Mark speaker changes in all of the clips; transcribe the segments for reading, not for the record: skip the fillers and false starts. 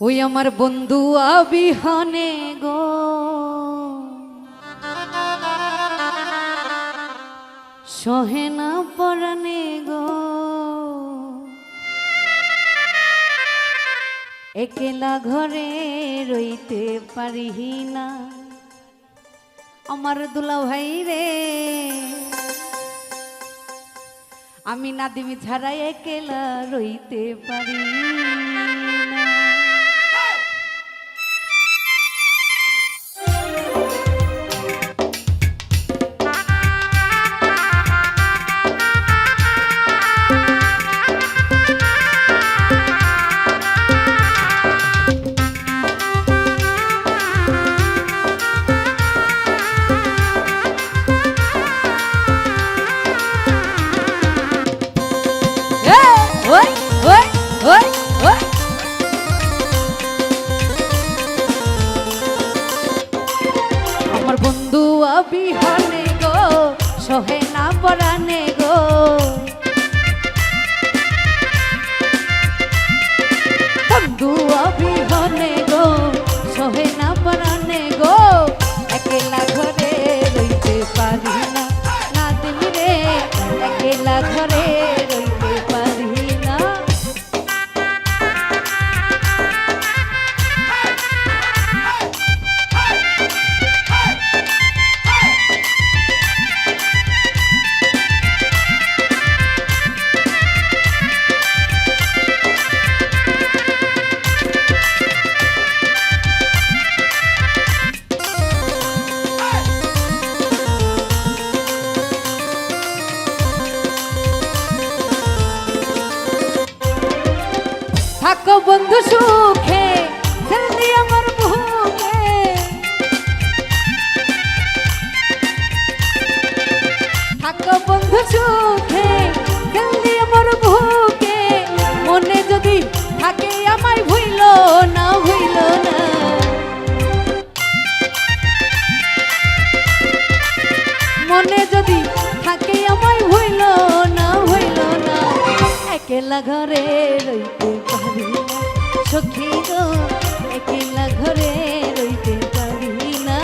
Speaker 1: ওই আমার বন্ধু আবিহনে গো সহে না পরানে গো, একলা ঘরে রইতে পারি না আমার দুলা ভাই রে, আমি নাদিম ছাড়া একলা রইতে পারি না। আমার বন্ধু আবিহনে গো সহে না পরানে গো, বন্ধু আবিহনে গো সহে না পরানে গো, একলা ঘরে রইতে পারি না নাদিম রে, একলা ঘরে রইতে পারি না। থাকো বন্ধু সুখে জলদি আমার বুকে, থাকো বন্ধু সুখে জলদি আমার বুকে, মনে যদি থাকে আমায় ভুইল না ভুইল না, মনে যদি থাকে আমায় ভুইল না ভুইল না, একলা ঘরে রইতে পারি না সখী গো, একলা ঘরে রইতে পারি না।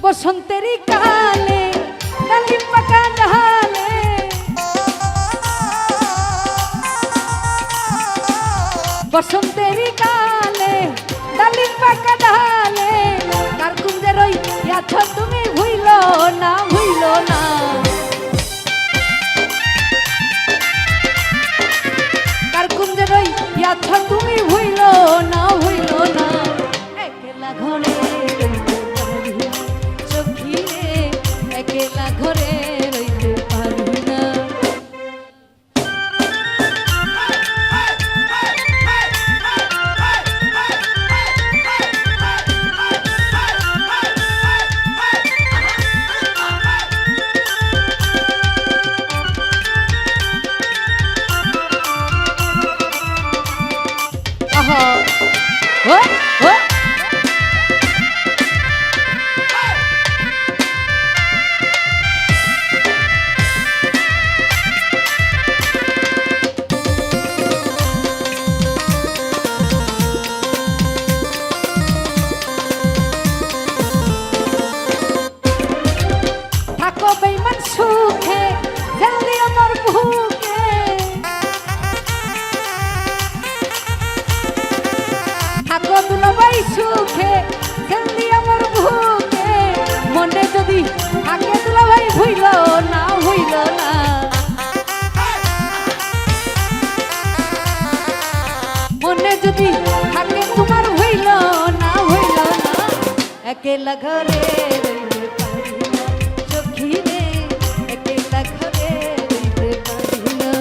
Speaker 1: বসন্তেরি কালে ডালিম পাকা ডালে, বসন্তেরি কালে ডালিম পাকা ডালে, কার কুঞ্জে রই আছো তুমি ভুইল না ভুইল না, কার কুঞ্জে রই আছো তুমি ভুইল না ভুইল না, একলা ঘরে একলা ঘরে রইতে পারি না। আহা ও ও বেঈমান সুখে জলদি আমার বুকে, থাকো দুলাভাই সুখে জলদি আমার বুকে, মনে যদি থাকে দুলাভাই ভুইল না ভুইল না, মনে যদি থাকে তোমার ভুইল না ভুইল না, একলা ঘরে রইতে পারি না সখী রে, একলা ঘরে রইতে পারি না।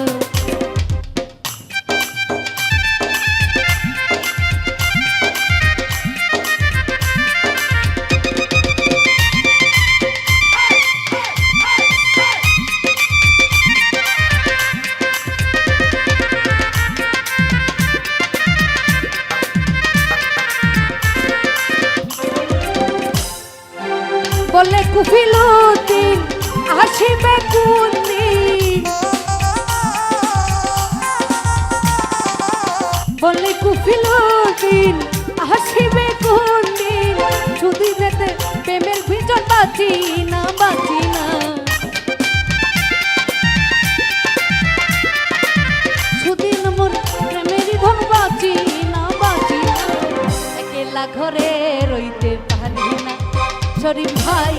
Speaker 1: বলে কুফিলুদ্দিন আসিবে কোন দিন, বলে কুফিলুদ্দিন আসিবে কোন দিন, শুধু যেতে প্রেমের ভিতর বাঁচি না বাঁচি না, সুদিন মোর প্রেমের ধন বাঁচি না বাঁচি না, একলা ঘরে রইতে পারি না শরীফ ভাই,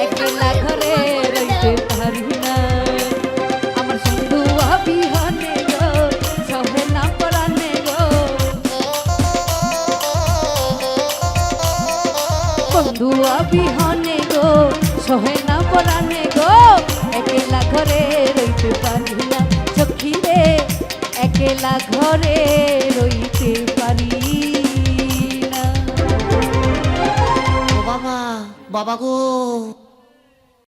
Speaker 1: একলা ঘরে রইতে পারি না, আমার বন্ধু বিহনে গো সহে না পরানে গো, বন্ধু বিহনে গো সহে না পরানে গো, একলা ঘরে রইতে পারি না সখী রে, একলা ঘরে রইতে পারি না।
Speaker 2: বাবা, বাবা গো।